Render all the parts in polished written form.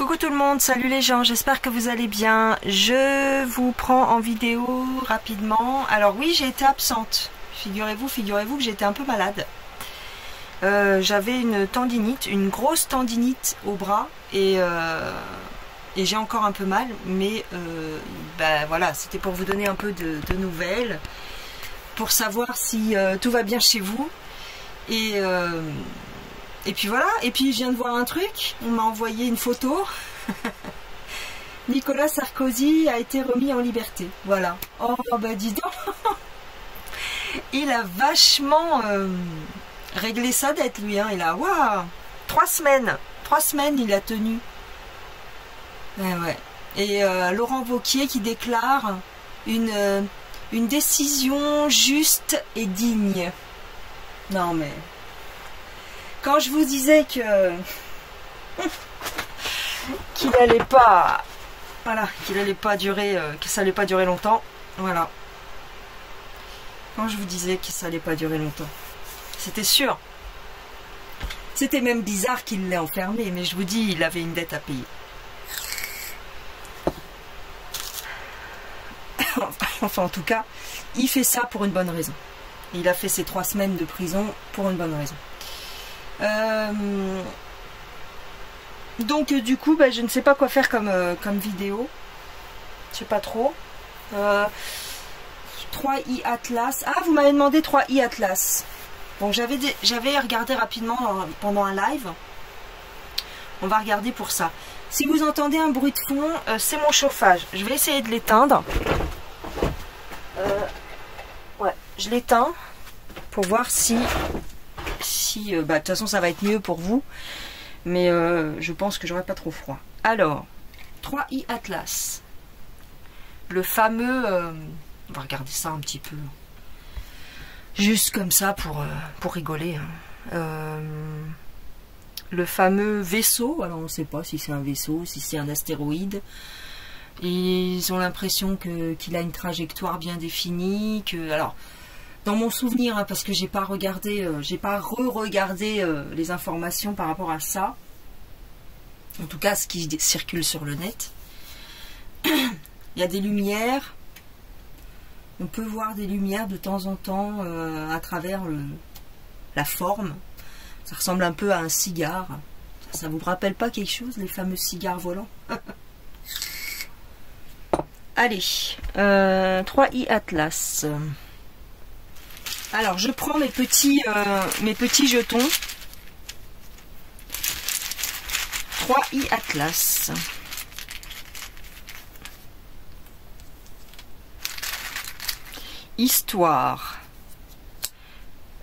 Coucou tout le monde, salut les gens, j'espère que vous allez bien. Je vous prends en vidéo rapidement. Alors oui, j'ai été absente. Figurez-vous que j'étais un peu malade. J'avais une tendinite, une grosse tendinite au bras et j'ai encore un peu mal. Mais voilà, c'était pour vous donner un peu de nouvelles, pour savoir si tout va bien chez vous. Et puis voilà, et puis je viens de voir un truc, on m'a envoyé une photo. Nicolas Sarkozy a été remis en liberté, voilà. Oh bah dis donc. Il a vachement réglé sa dette lui, hein. Il a, waouh, 3 semaines il a tenu. Ouais. Et Laurent Wauquiez qui déclare une décision juste et digne. Non mais... Quand je vous disais que qu'il allait pas, voilà, qu'il allait pas durer, que ça allait pas durer longtemps, voilà. Quand je vous disais que ça allait pas durer longtemps, c'était sûr. C'était même bizarre qu'il l'ait enfermé, mais je vous dis, il avait une dette à payer. Enfin, en tout cas, il fait ça pour une bonne raison. Il a fait ses 3 semaines de prison pour une bonne raison. Donc du coup je ne sais pas quoi faire comme vidéo, je sais pas trop. 3i Atlas, ah vous m'avez demandé 3i Atlas, bon j'avais regardé rapidement pendant un live, on va regarder pour ça. Si vous entendez un bruit de fond, c'est mon chauffage, je vais essayer de l'éteindre. Ouais, je l'éteins pour voir si de toute façon ça va être mieux pour vous, mais je pense que j'aurai pas trop froid. Alors 3i Atlas, le fameux on va regarder ça un petit peu juste comme ça pour rigoler, hein. Le fameux vaisseau, alors on ne sait pas si c'est un vaisseau, si c'est un astéroïde. Ils ont l'impression qu'il a une trajectoire bien définie, alors dans mon souvenir, hein, parce que j'ai pas regardé, j'ai pas re-regardé les informations par rapport à ça. En tout cas, ce qui circule sur le net. Il y a des lumières. On peut voir des lumières de temps en temps à travers la forme. Ça ressemble un peu à un cigare. Ça vous rappelle pas quelque chose, les fameux cigares volants? Allez, 3i Atlas. Alors, je prends mes petits jetons. 3i Atlas. Histoire.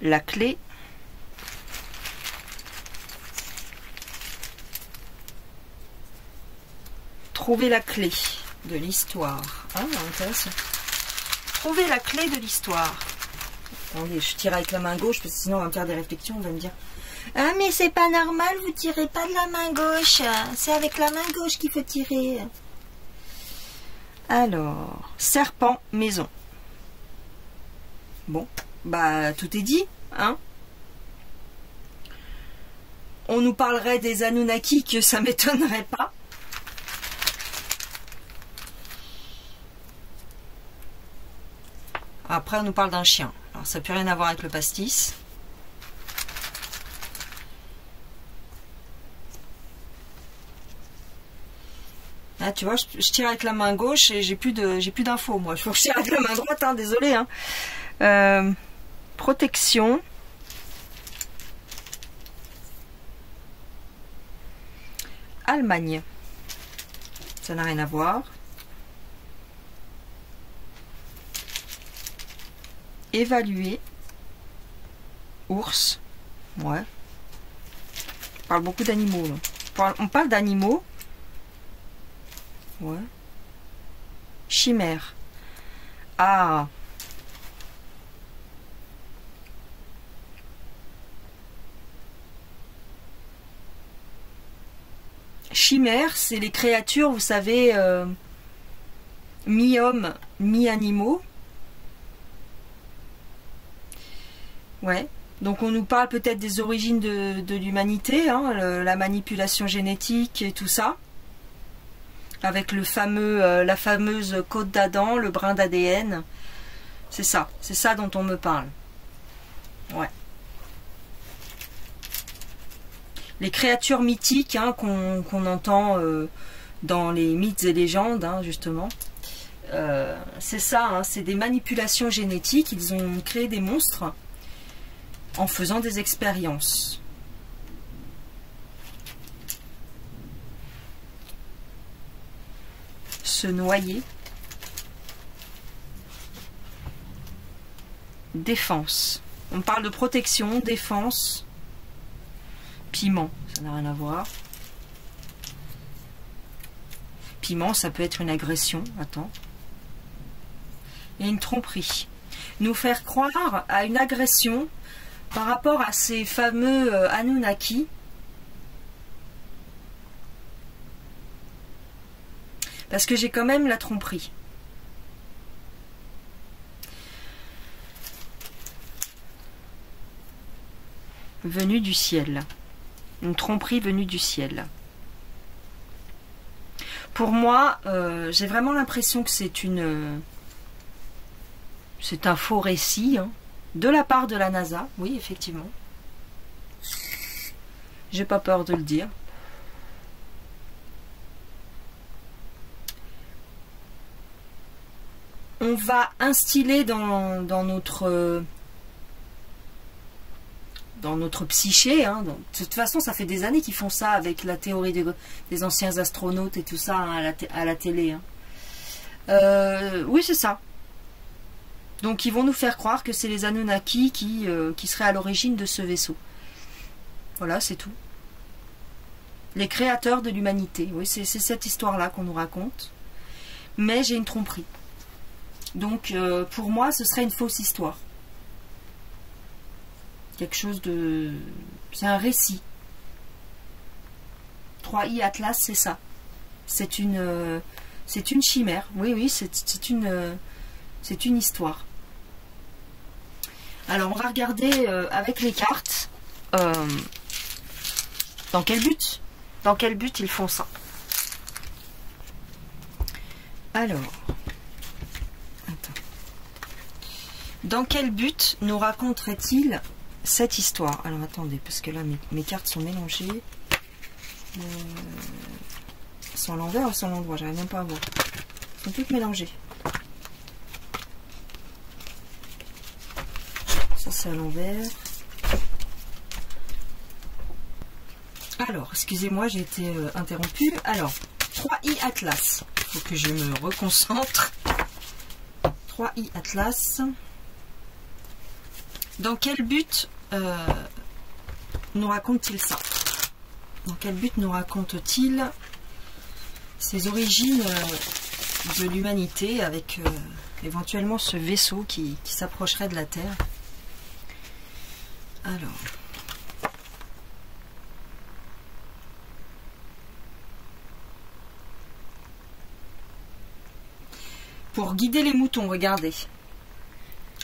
La clé. Trouver la clé de l'histoire. Ah, intéressant. Trouver la clé de l'histoire. Attendez, je tire avec la main gauche parce que sinon on va me faire des réflexions, on va me dire ah mais c'est pas normal, vous tirez pas de la main gauche, c'est avec la main gauche qu'il faut tirer. Alors, serpent, maison. Bon, bah tout est dit, hein. On nous parlerait des Anunnaki, que ça m'étonnerait pas. Après on nous parle d'un chien. Alors ça n'a plus rien à voir avec le pastis. Ah, tu vois, je tire avec la main gauche et j'ai plus d'infos moi. Il faut que je tire avec la main droite, hein, désolé. Hein. Protection. Allemagne. Ça n'a rien à voir. Évaluer. Ours. Ouais. On parle beaucoup d'animaux. On parle d'animaux. Ouais. Chimère. Ah. Chimère, c'est les créatures, vous savez, mi-homme, mi-animaux. Ouais. Donc on nous parle peut-être des origines de l'humanité, hein, la manipulation génétique et tout ça. avec le fameux, la fameuse côte d'Adam, le brin d'ADN. C'est ça dont on me parle. Ouais. Les créatures mythiques hein, qu'on entend dans les mythes et légendes, hein, justement. C'est ça, hein, c'est des manipulations génétiques. Ils ont créé des monstres en faisant des expériences. Se noyer. Défense. On parle de protection, défense. Piment, ça n'a rien à voir. Piment, ça peut être une agression. Attends. Et une tromperie. Nous faire croire à une agression par rapport à ces fameux Anunnaki. Parce que j'ai quand même la tromperie. Venue du ciel. Une tromperie venue du ciel. Pour moi, j'ai vraiment l'impression que c'est un faux récit, hein, de la part de la NASA. Oui, effectivement. J'ai pas peur de le dire. On va instiller dans notre psyché, hein. Donc, de toute façon, ça fait des années qu'ils font ça avec la théorie des anciens astronautes et tout ça hein, à la télé. Hein. Oui, c'est ça. Donc, ils vont nous faire croire que c'est les Anunnaki qui seraient à l'origine de ce vaisseau. Voilà, c'est tout. Les créateurs de l'humanité. Oui, c'est cette histoire-là qu'on nous raconte. Mais j'ai une tromperie. Donc, pour moi, ce serait une fausse histoire. Quelque chose de... C'est un récit. 3i Atlas, c'est ça. C'est une chimère. Oui, oui, c'est une histoire. Alors, on va regarder avec les cartes. Dans quel but? Dans quel but ils font ça? Alors... Dans quel but nous raconterait-il cette histoire? Alors attendez, parce que là mes cartes sont mélangées. Elles sont à l'envers ou sont à l'endroit? J'arrive même pas à voir. Elles sont toutes mélangées. Ça c'est à l'envers. Alors, excusez-moi, j'ai été interrompue. Alors, 3i Atlas. Il faut que je me reconcentre. 3i Atlas. Dans quel but nous raconte-t-il ça? Dans quel but nous raconte-t-il ses origines de l'humanité avec éventuellement ce vaisseau qui s'approcherait de la Terre? Alors. Pour guider les moutons, regardez.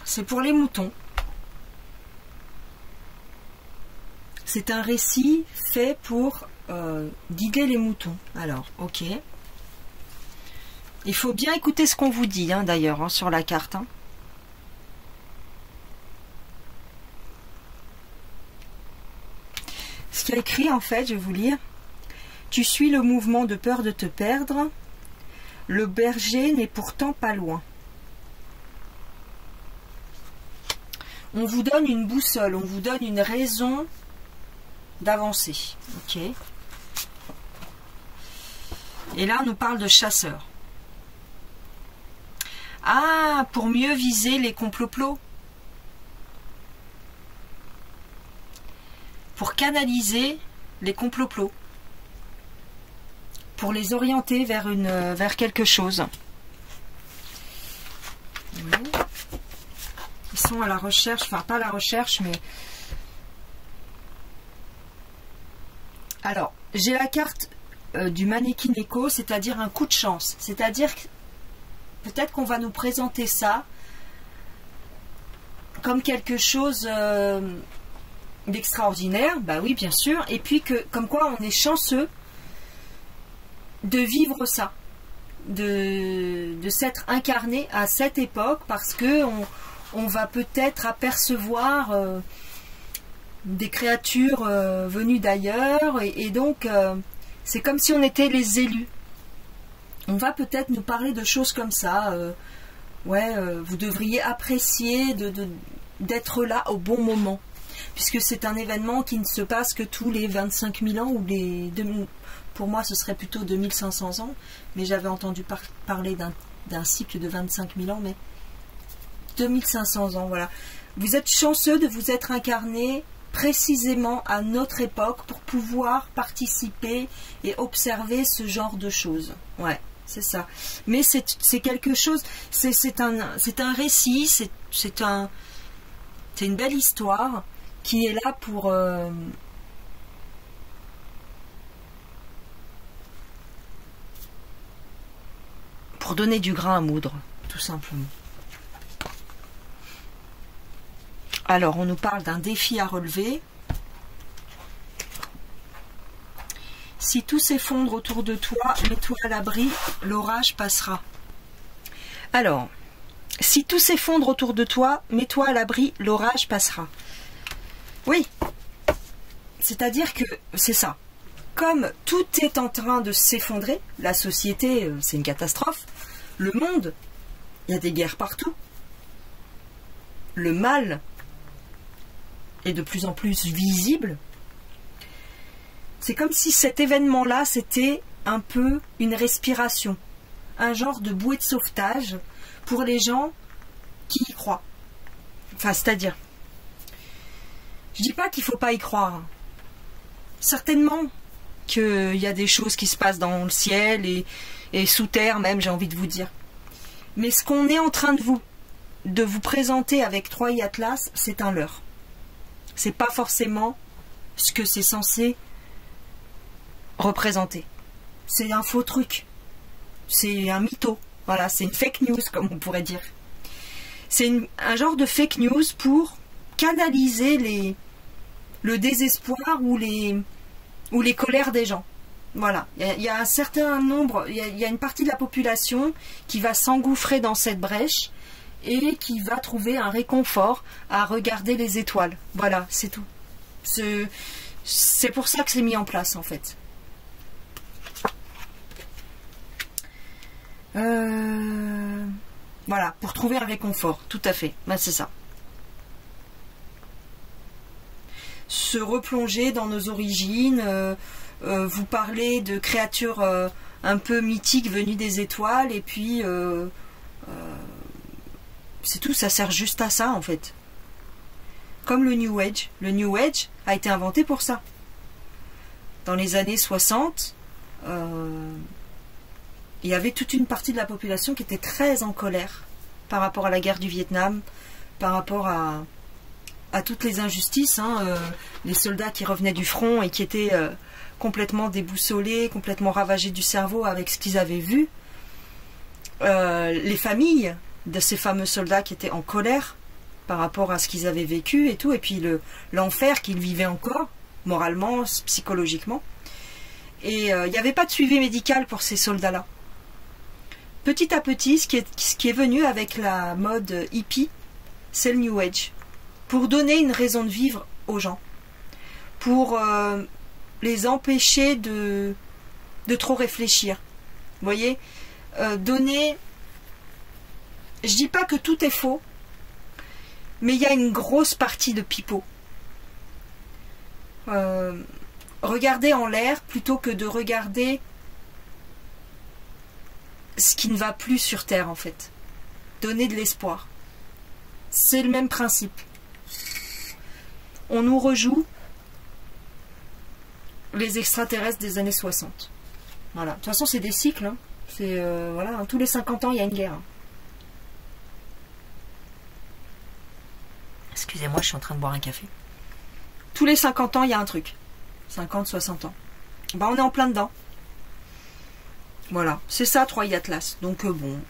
C'est pour les moutons. C'est un récit fait pour guider les moutons. Alors, ok. Il faut bien écouter ce qu'on vous dit, hein, d'ailleurs, hein, sur la carte. Hein. Ce qu'il y a écrit, en fait, je vais vous lire. Tu suis le mouvement de peur de te perdre. Le berger n'est pourtant pas loin. On vous donne une boussole, on vous donne une raison d'avancer. Ok. Et là, on nous parle de chasseurs. Ah, pour mieux viser les complots. Pour canaliser les complots. Pour les orienter vers quelque chose. Oui. Ils sont à la recherche, enfin pas à la recherche, mais... Alors, j'ai la carte du mannequin écho, c'est-à-dire un coup de chance. C'est-à-dire que peut-être qu'on va nous présenter ça comme quelque chose d'extraordinaire. Bah oui, bien sûr. Et puis que, comme quoi on est chanceux de vivre ça. de s'être incarné à cette époque parce que on va peut-être apercevoir des créatures venues d'ailleurs et donc c'est comme si on était les élus. On va peut-être nous parler de choses comme ça. Vous devriez apprécier d'être là au bon moment. Puisque c'est un événement qui ne se passe que tous les 25 000 ans, ou pour moi ce serait plutôt 2500 ans, mais j'avais entendu parler d'un cycle de 25 000 ans, mais 2500 ans, voilà. Vous êtes chanceux de vous être incarné précisément à notre époque pour pouvoir participer et observer ce genre de choses. Ouais, c'est ça. Mais c'est quelque chose, c'est un récit, c'est une belle histoire qui est là pour donner du grain à moudre, tout simplement. Alors, on nous parle d'un défi à relever. Si tout s'effondre autour de toi, mets-toi à l'abri, l'orage passera. Alors, si tout s'effondre autour de toi, mets-toi à l'abri, l'orage passera. Oui, c'est-à-dire que c'est ça. Comme tout est en train de s'effondrer, la société, c'est une catastrophe, le monde, il y a des guerres partout, le mal est de plus en plus visible, c'est comme si cet événement-là, c'était un peu une respiration, un genre de bouée de sauvetage pour les gens qui y croient. Enfin, c'est-à-dire, je dis pas qu'il faut pas y croire. Certainement qu'il y a des choses qui se passent dans le ciel et sous terre même, j'ai envie de vous dire. Mais ce qu'on est en train de vous présenter avec Troie Atlas, c'est un leurre. C'est pas forcément ce que c'est censé représenter. C'est un faux truc. C'est un mytho. Voilà, c'est une fake news, comme on pourrait dire. C'est un genre de fake news pour canaliser le désespoir ou les colères des gens. Voilà. Il y a un certain nombre, il y a une partie de la population qui va s'engouffrer dans cette brèche et qui va trouver un réconfort à regarder les étoiles. Voilà, c'est tout. C'est pour ça que c'est mis en place, en fait. Voilà, pour trouver un réconfort, tout à fait. Ben, c'est ça. Se replonger dans nos origines, vous parler de créatures un peu mythiques venues des étoiles, et puis c'est tout, ça sert juste à ça en fait. Comme le New Age. Le New Age a été inventé pour ça. Dans les années 60, il y avait toute une partie de la population qui était très en colère par rapport à la guerre du Vietnam, par rapport à toutes les injustices, les soldats qui revenaient du front et qui étaient complètement déboussolés, complètement ravagés du cerveau avec ce qu'ils avaient vu, les familles de ces fameux soldats qui étaient en colère par rapport à ce qu'ils avaient vécu et tout, et puis l'enfer qu'ils vivaient encore, moralement, psychologiquement. Et il n'y avait pas de suivi médical pour ces soldats-là. Petit à petit, ce qui est venu avec la mode hippie, c'est le New Age. Pour donner une raison de vivre aux gens. Pour les empêcher de trop réfléchir. Vous voyez, donner... Je dis pas que tout est faux, mais il y a une grosse partie de pipeau. Regarder en l'air plutôt que de regarder ce qui ne va plus sur Terre, en fait. Donner de l'espoir. C'est le même principe. On nous rejoue les extraterrestres des années 60. Voilà. De toute façon, c'est des cycles. Hein. C'est voilà, tous les 50 ans, il y a une guerre. Excusez-moi, je suis en train de boire un café. Tous les 50 ans, il y a un truc. 50, 60 ans. Ben, on est en plein dedans. Voilà. C'est ça, Troie Atlas. Donc, bon.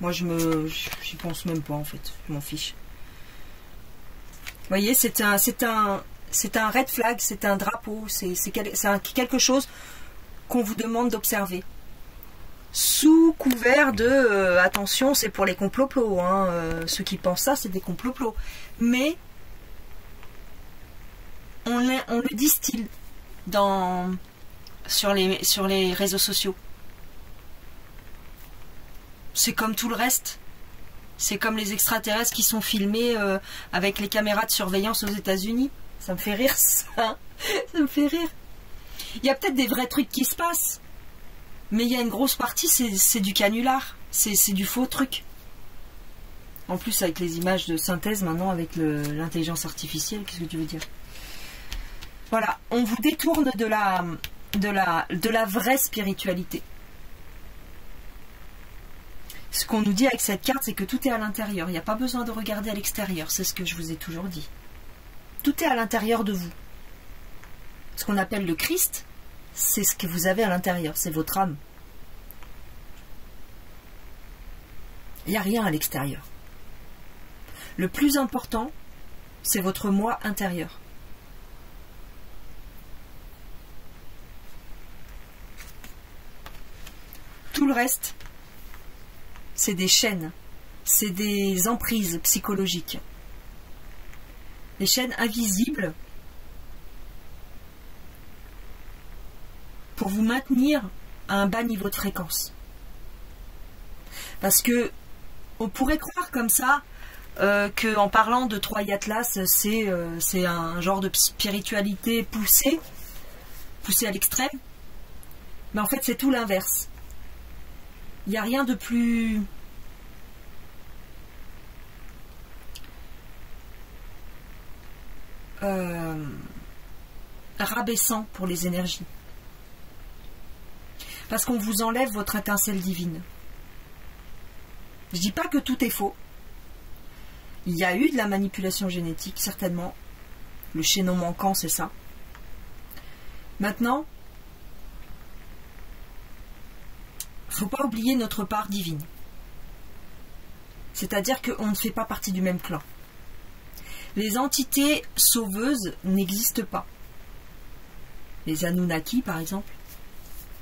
Moi, j'y pense même pas, en fait. Je m'en fiche. Vous voyez, c'est un red flag, c'est un drapeau, c'est quelque chose qu'on vous demande d'observer. sous couvert de attention, c'est pour les complots, hein, ceux qui pensent ça, c'est des complots. Mais on le distille sur les réseaux sociaux. C'est comme tout le reste. C'est comme les extraterrestres qui sont filmés avec les caméras de surveillance aux États-Unis. Ça me fait rire, ça. Ça me fait rire. Il y a peut-être des vrais trucs qui se passent. Mais il y a une grosse partie, c'est du canular. C'est du faux truc. En plus, avec les images de synthèse, maintenant, avec l'intelligence artificielle, qu'est-ce que tu veux dire? Voilà, on vous détourne de la vraie spiritualité. Ce qu'on nous dit avec cette carte, c'est que tout est à l'intérieur. Il n'y a pas besoin de regarder à l'extérieur. C'est ce que je vous ai toujours dit. Tout est à l'intérieur de vous. Ce qu'on appelle le Christ, c'est ce que vous avez à l'intérieur. C'est votre âme. Il n'y a rien à l'extérieur. Le plus important, c'est votre moi intérieur. Tout le reste, c'est des chaînes, c'est des emprises psychologiques. Des chaînes invisibles pour vous maintenir à un bas niveau de fréquence. Parce que on pourrait croire comme ça qu'en parlant de Troy Atlas, c'est un genre de spiritualité poussée à l'extrême. Mais en fait, c'est tout l'inverse. Il n'y a rien de plus rabaissant pour les énergies. Parce qu'on vous enlève votre étincelle divine. Je ne dis pas que tout est faux. Il y a eu de la manipulation génétique, certainement. Le chaînon manquant, c'est ça. Maintenant, il ne faut pas oublier notre part divine. C'est-à-dire qu'on ne fait pas partie du même clan. Les entités sauveuses n'existent pas. Les Anunnaki, par exemple,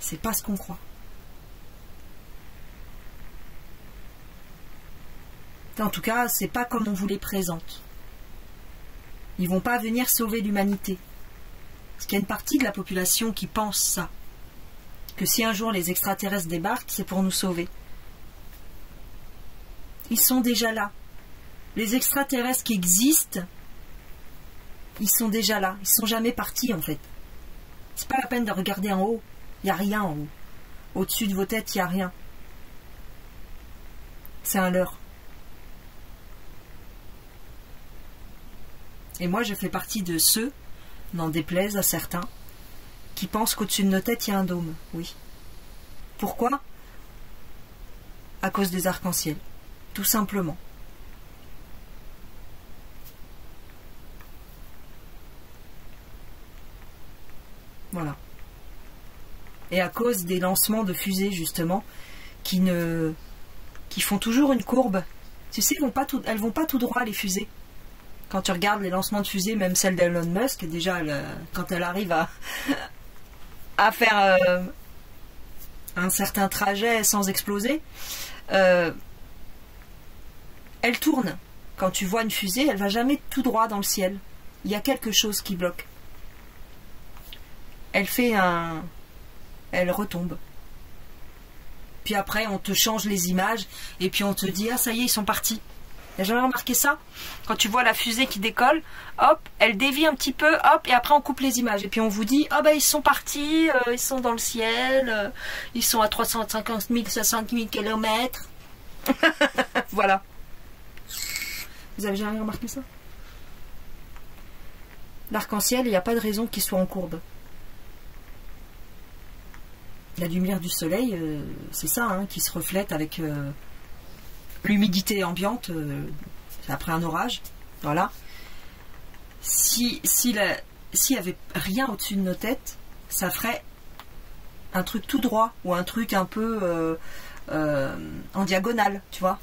c'est pas ce qu'on croit. En tout cas, c'est pas comme on vous les présente. Ils vont pas venir sauver l'humanité. Parce qu'il y a une partie de la population qui pense ça. Que si un jour les extraterrestres débarquent, c'est pour nous sauver. Ils sont déjà là. Les extraterrestres qui existent, ils sont déjà là. Ils sont jamais partis, en fait. C'est pas la peine de regarder en haut. Il n'y a rien en haut. Au-dessus de vos têtes, il n'y a rien. C'est un leurre. Et moi, je fais partie de ceux, n'en déplaise à certains, qui pensent qu'au-dessus de nos têtes, il y a un dôme. Oui. Pourquoi? À cause des arcs-en-ciel. Tout simplement. Voilà. Et à cause des lancements de fusées, justement, qui font toujours une courbe. Tu sais, elles vont pas tout droit, les fusées. Quand tu regardes les lancements de fusées, même celle d'Elon Musk, déjà, quand elle arrive à faire un certain trajet sans exploser, elle tourne. Quand tu vois une fusée, elle va jamais tout droit dans le ciel. Il y a quelque chose qui bloque. Elle retombe. Puis après, on te change les images, et puis on te dit, ah ça y est, ils sont partis. T'as jamais remarqué ça? Quand tu vois la fusée qui décolle, hop, elle dévie un petit peu, hop, et après on coupe les images. Et puis on vous dit, ah ben ils sont partis, ils sont dans le ciel, ils sont à 350 000, 60 000 kilomètres. Voilà. Vous avez jamais remarqué ça? L'arc-en-ciel, il n'y a pas de raison qu'il soit en courbe. La lumière du soleil, c'est ça, hein, qui se reflète avec l'humidité ambiante après un orage. Voilà. S'il y avait rien au-dessus de nos têtes, ça ferait un truc tout droit ou un truc un peu en diagonale, tu vois.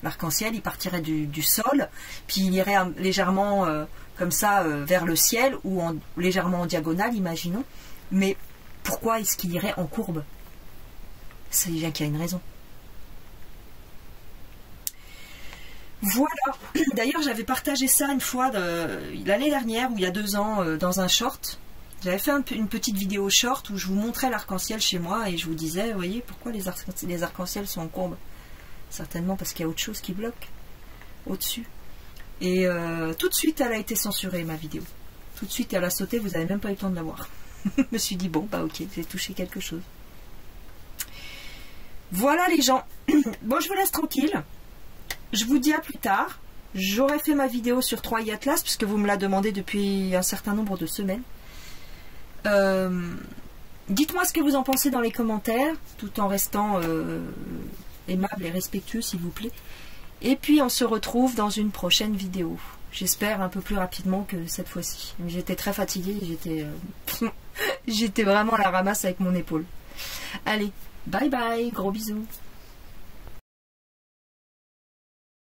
L'arc-en-ciel, il partirait du sol, puis il irait légèrement comme ça vers le ciel ou légèrement en diagonale, imaginons. Mais pourquoi est-ce qu'il irait en courbe? C'est bien qu'il y a une raison. Voilà. D'ailleurs, j'avais partagé ça une fois l'année dernière, ou il y a 2 ans, dans un short. J'avais fait une petite vidéo short où je vous montrais l'arc-en-ciel chez moi et je vous disais, vous voyez, pourquoi les arcs-en-ciel sont en courbe? Certainement parce qu'il y a autre chose qui bloque au-dessus. Et tout de suite, elle a été censurée, ma vidéo. Tout de suite, elle a sauté, vous n'avez même pas eu le temps de la voir. Je me suis dit, bon, bah ok, j'ai touché quelque chose. Voilà les gens. Bon, je vous laisse tranquille. Je vous dis à plus tard. J'aurai fait ma vidéo sur 3i Atlas, puisque vous me la demandez depuis un certain nombre de semaines. Dites-moi ce que vous en pensez dans les commentaires, tout en restant aimable et respectueux, s'il vous plaît. Et puis, on se retrouve dans une prochaine vidéo. J'espère un peu plus rapidement que cette fois-ci. J'étais très fatiguée, j'étais vraiment à la ramasse avec mon épaule. Allez, bye bye, gros bisous.